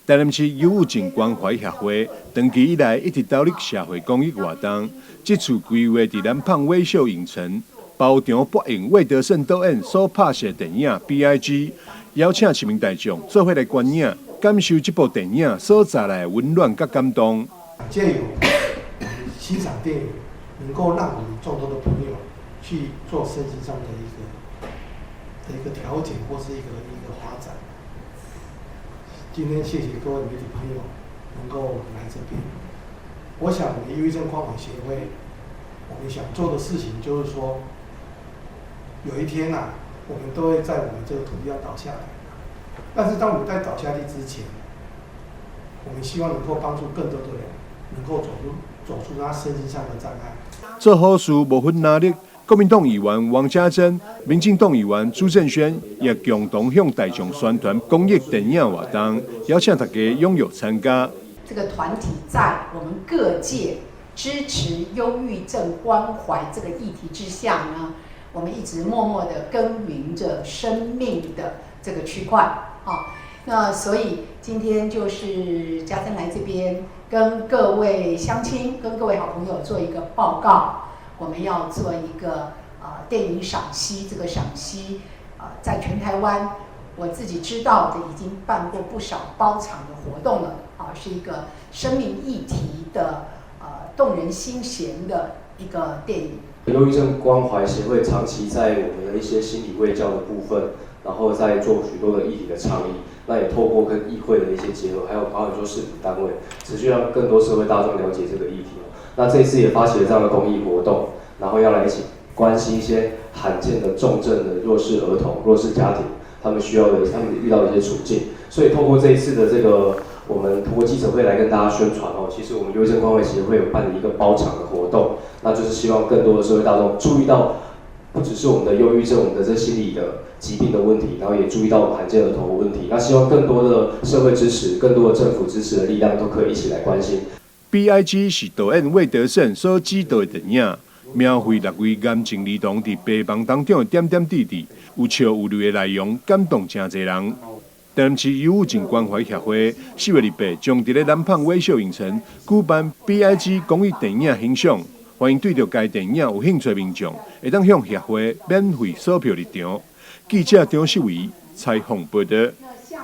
台南市忧郁症关怀协会长期以来一直投入社会公益活动，这次规划伫南胖微秀影城包场播映魏德胜导演所拍摄电影《B.I.G》，邀请市民大众做伙来观影，感受这部电影所带来的温暖甲感动。借由欣赏电影，能够让我们众多的朋友去做身心上的一个调整，或是一个发展。今天谢谢各位媒体朋友能够来这边。我想，我们忧郁症关怀协会，我们想做的事情就是说，有一天啊，我们都会在我们这个土地要倒下来。但是当我们在倒下去之前，我们希望能够帮助更多的人能够走出他身心上的障碍。做好事无分哪里。国民党议员王家珍、民进党议员朱正轩也共同向大众宣传公益电影活动，邀请大家踊跃参加。这个团体在我们各界支持忧郁症关怀这个议题之下呢，我们一直默默地耕耘着生命的这个区块啊。那所以今天就是家珍来这边跟各位乡亲、跟各位好朋友做一个报告。我们要做一个电影赏析，这个赏析在全台湾我自己知道的已经办过不少包场的活动了是一个生命议题的动人心弦的一个电影。忧郁症关怀协会长期在我们的一些心理卫教的部分，然后在做许多的议题的倡议，那也透过跟议会的一些结合，还有包含说市府单位，持续让更多社会大众了解这个议题。那这一次也发起了这样的公益活动，然后要来一起关心一些罕见的重症的弱势儿童、弱势家庭，他们遇到的一些处境。所以透过这一次的这个，我们通过记者会来跟大家宣传其实我们忧郁症关怀协会有办理一个包场的活动，那就是希望更多的社会大众注意到，不只是我们的忧郁症、我们的这心理的疾病的问题，然后也注意到我们罕见儿童的问题。那希望更多的社会支持、更多的政府支持的力量都可以一起来关心。B.I.G 是导演魏德胜所指导的电影，描绘6位癌症儿童伫病房当中的点点滴滴，有笑有泪的内容，感动真侪人。台南市忧郁症关怀协会4月28将伫咧南胖微秀影城举办 B.I.G 公益电影欣赏，欢迎对着该电影有兴趣的民众，会当向协会免费索票入场。记者张世伟采访报道。